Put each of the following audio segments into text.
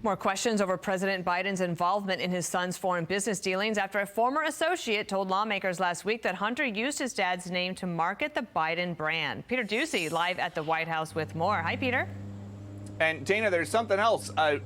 More questions over President Biden's involvement in his son's foreign business dealings after a former associate told lawmakers last week that Hunter used his dad's name to market the Biden brand. Peter Doocy live at the White House with more. Hi, Peter. And Dana, there's something else, a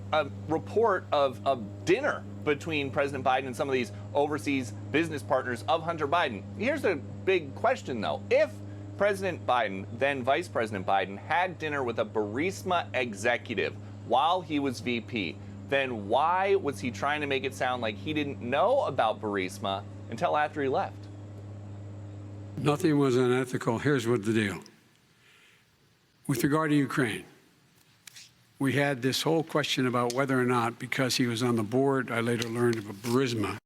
report of a dinner between President Biden and some of these overseas business partners of Hunter Biden. Here's a big question, though. If President Biden, then Vice President Biden, had dinner with a Burisma executive while he was VP, then why was he trying to make it sound like he didn't know about Burisma until after he left? Nothing was unethical. Here's what the deal. With regard to Ukraine, we had this whole question about whether or not, because he was on the board, I later learned of a Burisma.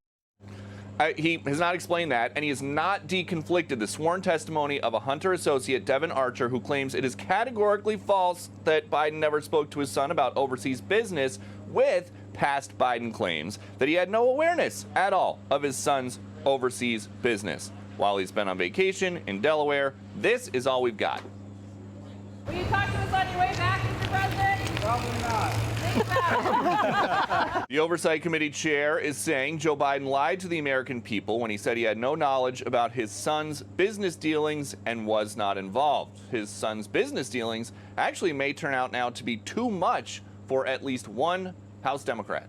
He has not explained that, and he has not deconflicted the sworn testimony of a Hunter associate, Devin Archer, who claims it is categorically false that Biden never spoke to his son about overseas business, with past Biden claims that he had no awareness at all of his son's overseas business. While he's been on vacation in Delaware, this is all we've got. Will you talk to us on your way back, Mr. President? Probably not. The Oversight Committee chair is saying Joe Biden lied to the American people when he said he had no knowledge about his son's business dealings and was not involved. His son's business dealings actually may turn out now to be too much for at least one House Democrat.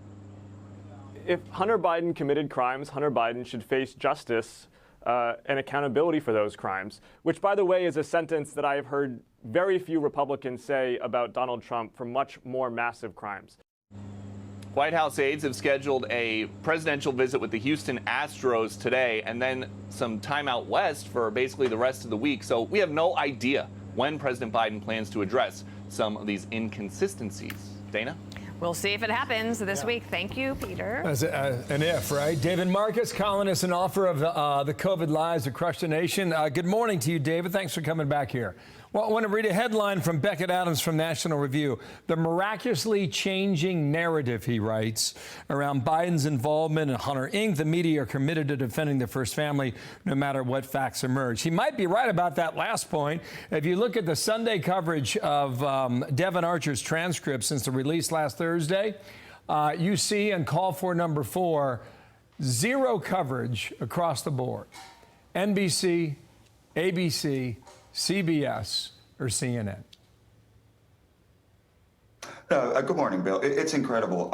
If Hunter Biden committed crimes, Hunter Biden should face justice and accountability for those crimes, which, by the way, is a sentence that I have heard very few Republicans say about Donald Trump for much more massive crimes. White House aides have scheduled a presidential visit with the Houston Astros today and then some time out west for basically the rest of the week. So we have no idea when President Biden plans to address some of these inconsistencies. Dana? We'll see if it happens this week. Thank you, Peter. As an if, right? David Marcus, columnist and author of the COVID Lies That Crushed the Nation. Good morning to you, David. Thanks for coming back here. Well, I want to read a headline from Beckett Adams from National Review. The miraculously changing narrative, he writes, around Biden's involvement in Hunter Inc. The media are committed to defending the first family no matter what facts emerge. He might be right about that last point. If you look at the Sunday coverage of Devin Archer's transcript since the release last Thursday, you see on call for number 4, zero coverage across the board. NBC, ABC, CBS, or CNN? Good morning, Bill. It's incredible.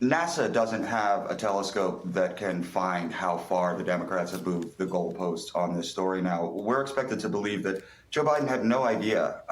NASA doesn't have a telescope that can find how far the Democrats have moved the goalposts on this story. Now, we're expected to believe that Joe Biden had no idea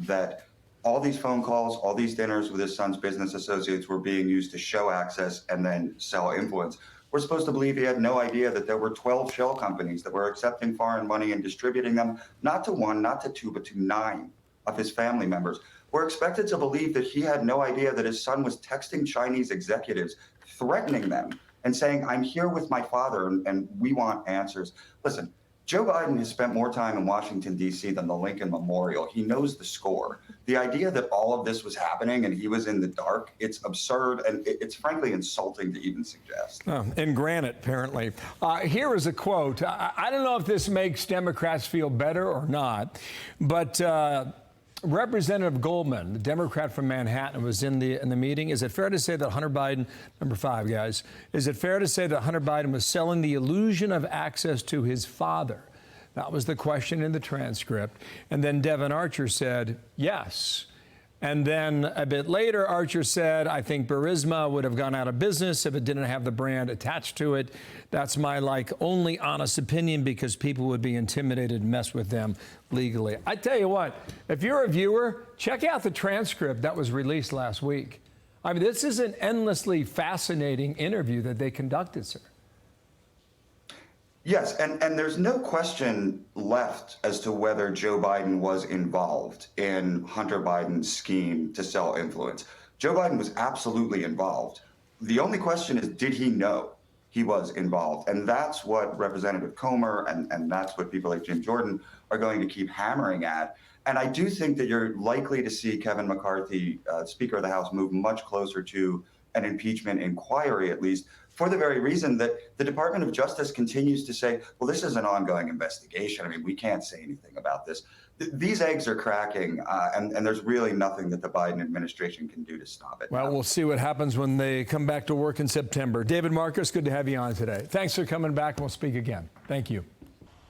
that all these phone calls, all these dinners with his son's business associates were being used to show access and then sell influence. We're supposed to believe he had no idea that there were 12 shell companies that were accepting foreign money and distributing them, not to 1, not to 2, but to 9 of his family members. We're expected to believe that he had no idea that his son was texting Chinese executives, threatening them and saying, I'm here with my father and we want answers. Listen, Joe Biden has spent more time in Washington, D.C. than the Lincoln Memorial. He knows the score. The idea that all of this was happening and he was in the dark, it's absurd, and it's frankly insulting to even suggest. And granite, apparently. Here is a quote. I don't know if this makes Democrats feel better or not, but Representative Goldman, the Democrat from Manhattan, was in the meeting. Is it fair to say that Hunter Biden, number 5, guys, is it fair to say that Hunter Biden was selling the illusion of access to his father? That was the question in the transcript. And then Devin Archer said, yes. And then a bit later, Archer said, I think Burisma would have gone out of business if it didn't have the brand attached to it. That's my only honest opinion, because people would be intimidated and mess with them legally. I tell you what, if you're a viewer, check out the transcript that was released last week. I mean, this is an endlessly fascinating interview that they conducted, sir. Yes, and there's no question left as to whether Joe Biden was involved in Hunter Biden's scheme to sell influence. Joe Biden was absolutely involved. The only question is, did he know he was involved? And that's what Representative Comer and that's what people like Jim Jordan are going to keep hammering at. And I do think that you're likely to see Kevin McCarthy, Speaker of the House, move much closer to an impeachment inquiry, at least, for the very reason that the Department of Justice continues to say, well, this is an ongoing investigation. I mean, we can't say anything about this. These eggs are cracking, and there's really nothing that the Biden administration can do to stop it. Well, we'll see what happens when they come back to work in September. David Marcus, good to have you on today. Thanks for coming back, and we'll speak again. Thank you.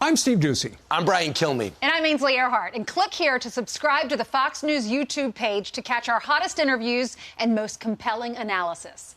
I'm Steve Doocy. I'm Brian Kilmeade. And I'm Ainsley Earhart. And click here to subscribe to the Fox News YouTube page to catch our hottest interviews and most compelling analysis.